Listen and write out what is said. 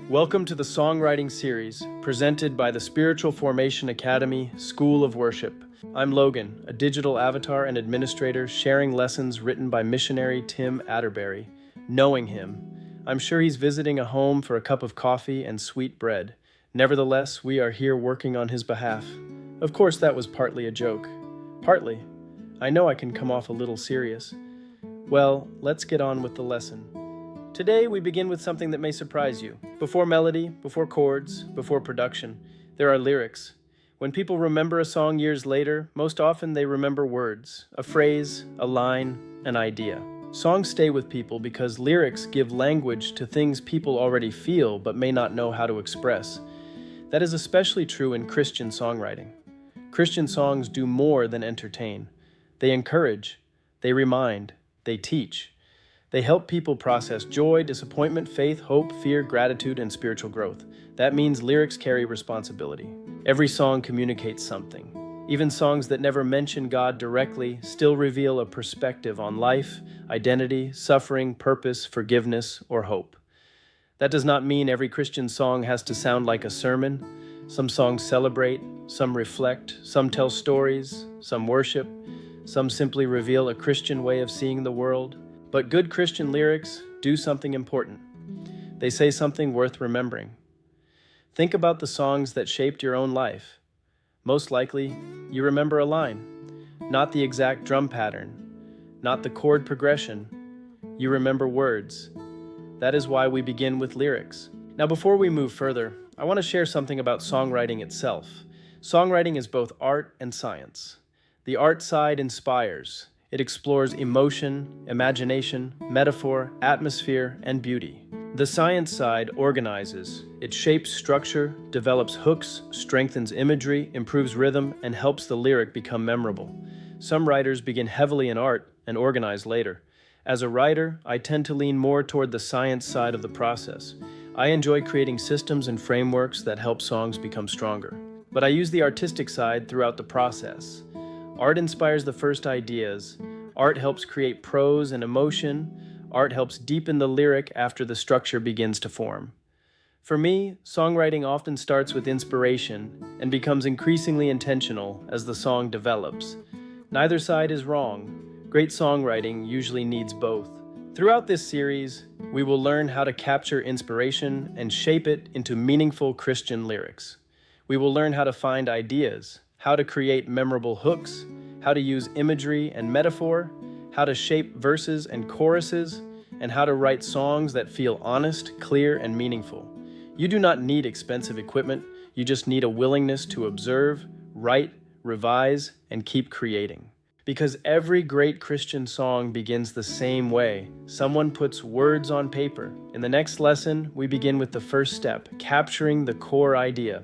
Welcome to the Songwriting Series, presented by the Spiritual Formation Academy School of Worship. I'm Logan, a digital avatar and administrator sharing lessons written by missionary Tim Atterberry. Knowing him, I'm sure he's visiting a home for a cup of coffee and sweet bread. Nevertheless, we are here working on his behalf. Of course, that was partly a joke. Partly. I know I can come off a little serious. Well, let's get on with the lesson. Today, we begin with something that may surprise you. Before melody, before chords, before production, there are lyrics. When people remember a song years later, most often they remember words, a phrase, a line, an idea. Songs stay with people because lyrics give language to things people already feel but may not know how to express. That is especially true in Christian songwriting. Christian songs do more than entertain. They encourage, they remind, they teach. They help people process joy, disappointment, faith, hope, fear, gratitude, and spiritual growth. That means lyrics carry responsibility. Every song communicates something. Even songs that never mention God directly still reveal a perspective on life, identity, suffering, purpose, forgiveness, or hope. That does not mean every Christian song has to sound like a sermon. Some songs celebrate, some reflect, some tell stories, some worship, some simply reveal a Christian way of seeing the world. But good Christian lyrics do something important. They say something worth remembering. Think about the songs that shaped your own life. Most likely, you remember a line, not the exact drum pattern, not the chord progression. You remember words. That is why we begin with lyrics. Now, before we move further, I want to share something about songwriting itself. Songwriting is both art and science. The art side inspires. It explores emotion, imagination, metaphor, atmosphere, and beauty. The science side organizes. It shapes structure, develops hooks, strengthens imagery, improves rhythm, and helps the lyric become memorable. Some writers begin heavily in art and organize later. As a writer, I tend to lean more toward the science side of the process. I enjoy creating systems and frameworks that help songs become stronger. But I use the artistic side throughout the process. Art inspires the first ideas. Art helps create prose and emotion. Art helps deepen the lyric after the structure begins to form. For me, songwriting often starts with inspiration and becomes increasingly intentional as the song develops. Neither side is wrong. Great songwriting usually needs both. Throughout this series, we will learn how to capture inspiration and shape it into meaningful Christian lyrics. We will learn how to find ideas, how to create memorable hooks, how to use imagery and metaphor, how to shape verses and choruses, and how to write songs that feel honest, clear, and meaningful. You do not need expensive equipment, you just need a willingness to observe, write, revise, and keep creating. Because every great Christian song begins the same way. Someone puts words on paper. In the next lesson, we begin with the first step, capturing the core idea.